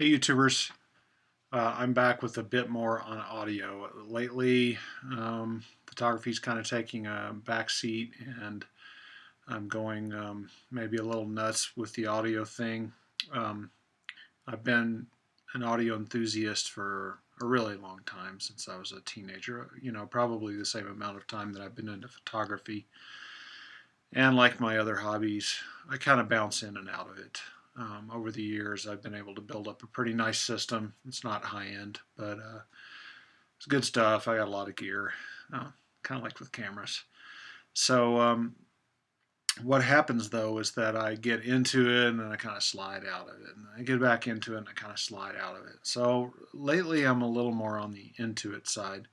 Hey YouTubers, I'm back with a bit more on audio. Lately, photography's kind of taking a back seat and I'm going maybe a little nuts with the audio thing. Um, I've been an audio enthusiast for a really long time, since I was a teenager, probably the same amount of time that I've been into photography. And like my other hobbies, I kind of bounce in and out of it. Over the years, I've been able to build up a pretty nice system. It's not high end, but it's good stuff. I got a lot of gear, kind of like with cameras. So what happens though is that I get into it and then I kind of slide out of it, and I get back into it and I kind of slide out of it. So lately, I'm a little more on the into it side,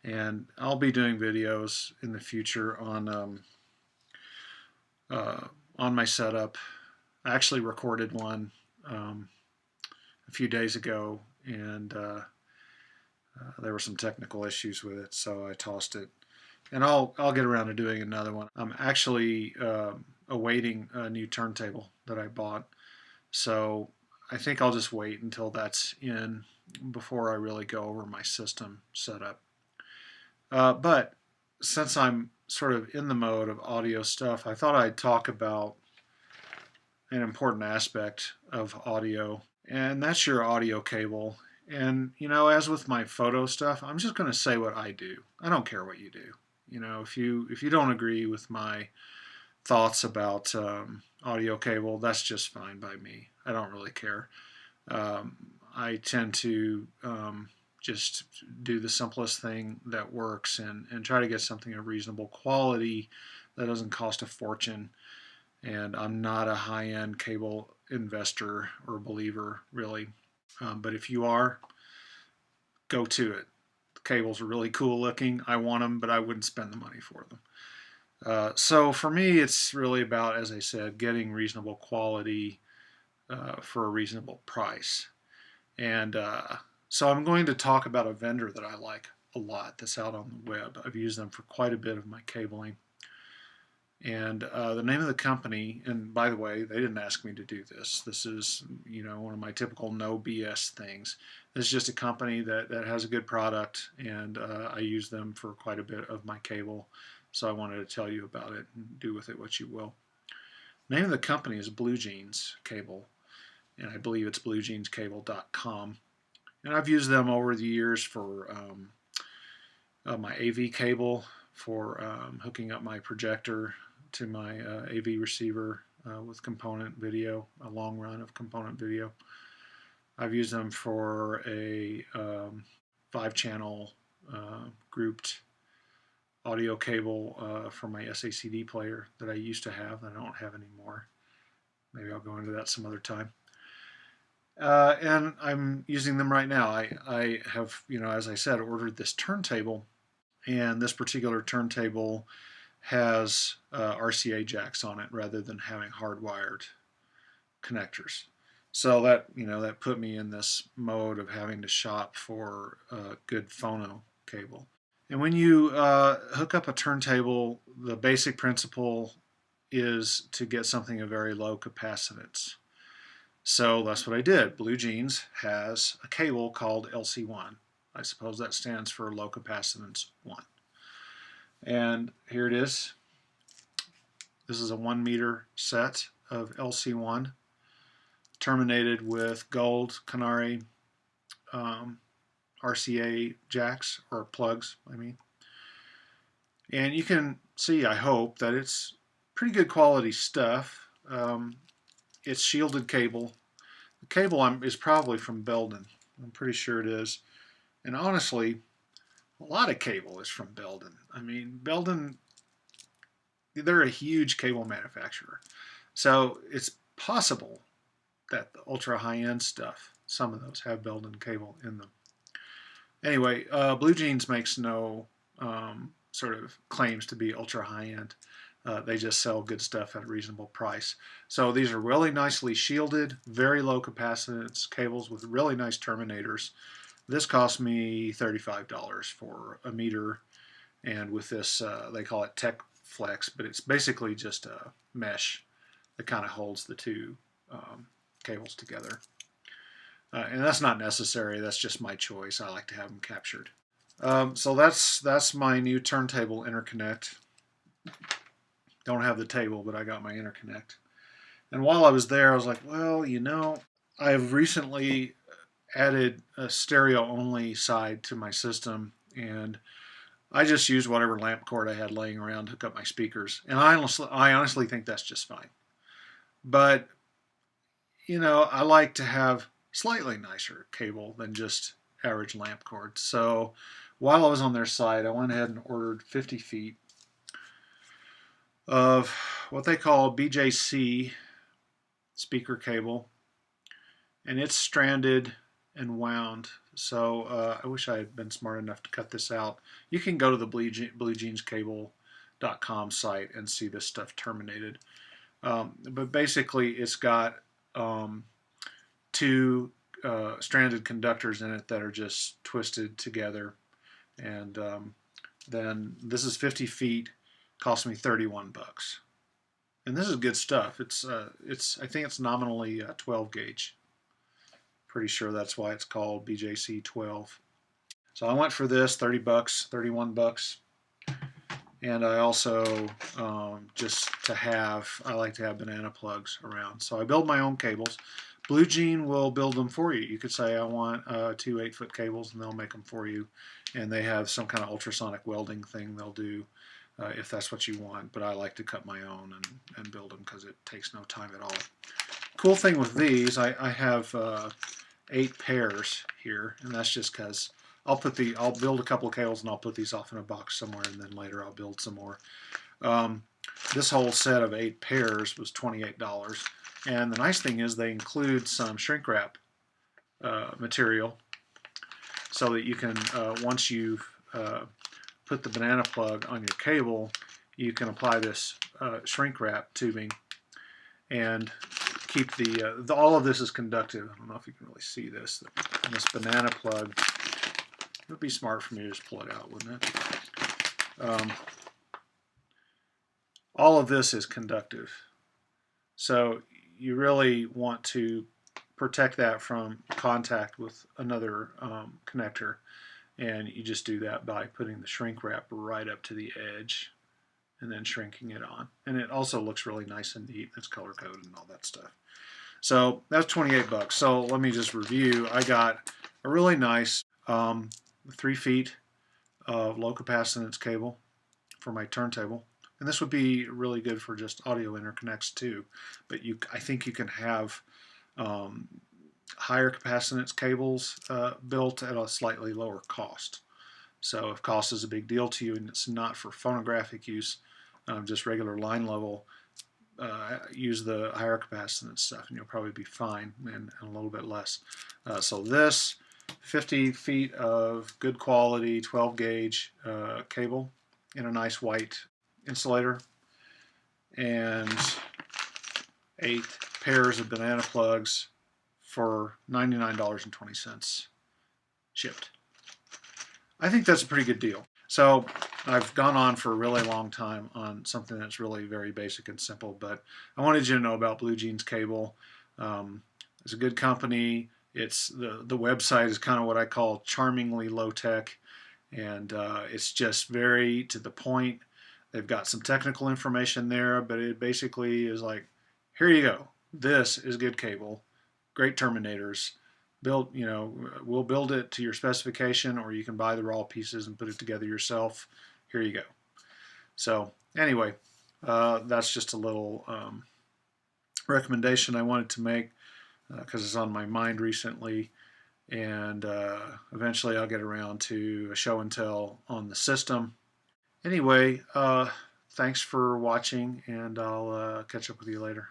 and I'll be doing videos in the future on my setup. I actually recorded one a few days ago, and there were some technical issues with it, so I tossed it. And I'll get around to doing another one. I'm actually awaiting a new turntable that I bought, so I think I'll just wait until that's in before I really go over my system setup. But since I'm sort of in the mode of audio stuff, I thought I'd talk about an important aspect of audio, and that's your audio cable. And as with my photo stuff, I'm just going to say what I do. I don't care what you do. If you don't agree with my thoughts about audio cable, that's just fine by me. I don't really care. I tend to just do the simplest thing that works, and try to get something of reasonable quality that doesn't cost a fortune. And I'm not a high-end cable investor or believer, really. But if you are, go to it. The cables are really cool looking. I want them, but I wouldn't spend the money for them. So for me, it's really about, as I said, getting reasonable quality for a reasonable price. And so I'm going to talk about a vendor that I like a lot that's out on the web. I've used them for quite a bit of my cabling. And the name of the company, and by the way, they didn't ask me to do this. This is, one of my typical no BS things. This is just a company that has a good product, and I use them for quite a bit of my cable. So I wanted to tell you about it and do with it what you will. The name of the company is Blue Jeans Cable, and I believe it's bluejeanscable.com. And I've used them over the years for my AV cable, for hooking up my projector to my AV receiver with component video, a long run of component video. I've used them for a 5-channel grouped audio cable for my SACD player that I used to have that I don't have anymore. Maybe I'll go into that some other time. And I'm using them right now. I have, as I said, ordered this turntable, and this particular turntable has RCA jacks on it rather than having hardwired connectors. So that put me in this mode of having to shop for a good phono cable. And when you hook up a turntable, the basic principle is to get something of very low capacitance. So that's what I did. Blue Jeans has a cable called LC1. I suppose that stands for low capacitance 1. And here it is. This is a 1 meter set of LC1, terminated with gold Canary RCA jacks, or plugs, I mean. And you can see, I hope, that it's pretty good quality stuff. It's shielded cable. The cable is probably from Belden. I'm pretty sure it is. And honestly, a lot of cable is from Belden. I mean, Belden, they're a huge cable manufacturer. So it's possible that the ultra high-end stuff, some of those have Belden cable in them. Anyway, Blue Jeans makes no sort of claims to be ultra high-end. They just sell good stuff at a reasonable price. So these are really nicely shielded, very low capacitance cables with really nice terminators. This cost me $35 for a meter, and with this, they call it Tech Flex, but it's basically just a mesh that kind of holds the two cables together. and that's not necessary. That's just my choice. I like to have them captured. So that's my new turntable interconnect. Don't have the table, but I got my interconnect. And while I was there, I was like, well, I've recently added a stereo only side to my system, and I just used whatever lamp cord I had laying around to hook up my speakers. And I honestly think that's just fine. But, I like to have slightly nicer cable than just average lamp cord. So while I was on their site, I went ahead and ordered 50 feet of what they call Bjc Speaker Cable. And it's stranded and wound. So I wish I had been smart enough to cut this out. You can go to the bluejeanscable.com site and see this stuff terminated. But basically, it's got two stranded conductors in it that are just twisted together. And then this is 50 feet, cost me 31 bucks. And this is good stuff. I think it's nominally 12 gauge. Pretty sure that's why it's called BJC 12. So I went for this, 30 bucks, 31 bucks. And I also, I like to have banana plugs around. So I build my own cables. Blue Jean will build them for you. You could say I want 2 8-foot cables, and they'll make them for you. And they have some kind of ultrasonic welding thing they'll do if that's what you want. But I like to cut my own and build them because it takes no time at all. Cool thing with these, I have 8 pairs here, and that's just because I'll build a couple of cables and I'll put these off in a box somewhere, and then later I'll build some more. This whole set of 8 pairs was $28, and the nice thing is they include some shrink wrap material, so that you can once you've put the banana plug on your cable, you can apply this shrink wrap tubing and keep all of this is conductive. I don't know if you can really see this. This banana plug, it would be smart for me to just pull it out, wouldn't it? All of this is conductive. So you really want to protect that from contact with another connector. And you just do that by putting the shrink wrap right up to the edge and then shrinking it on. And it also looks really nice and neat. It's color coded and all that stuff. So that's 28 bucks. So let me just review. I got a really nice 3 feet of low capacitance cable for my turntable. And this would be really good for just audio interconnects too. But I think you can have higher capacitance cables built at a slightly lower cost. So if cost is a big deal to you and it's not for phonographic use, just regular line level, use the higher capacitance stuff and you'll probably be fine, and a little bit less. So this 50 feet of good quality 12 gauge cable in a nice white insulator, and 8 pairs of banana plugs for $99.20 shipped. I think that's a pretty good deal. So I've gone on for a really long time on something that's really very basic and simple, but I wanted you to know about Blue Jeans Cable. It's a good company. It's the website is kind of what I call charmingly low tech, and it's just very to the point. They've got some technical information there, but it basically is like, here you go. This is good cable, great terminators. We'll build it to your specification, or you can buy the raw pieces and put it together yourself. Here you go. So anyway, that's just a little recommendation I wanted to make because it's on my mind recently, and eventually I'll get around to a show and tell on the system. Anyway, thanks for watching, and I'll catch up with you later.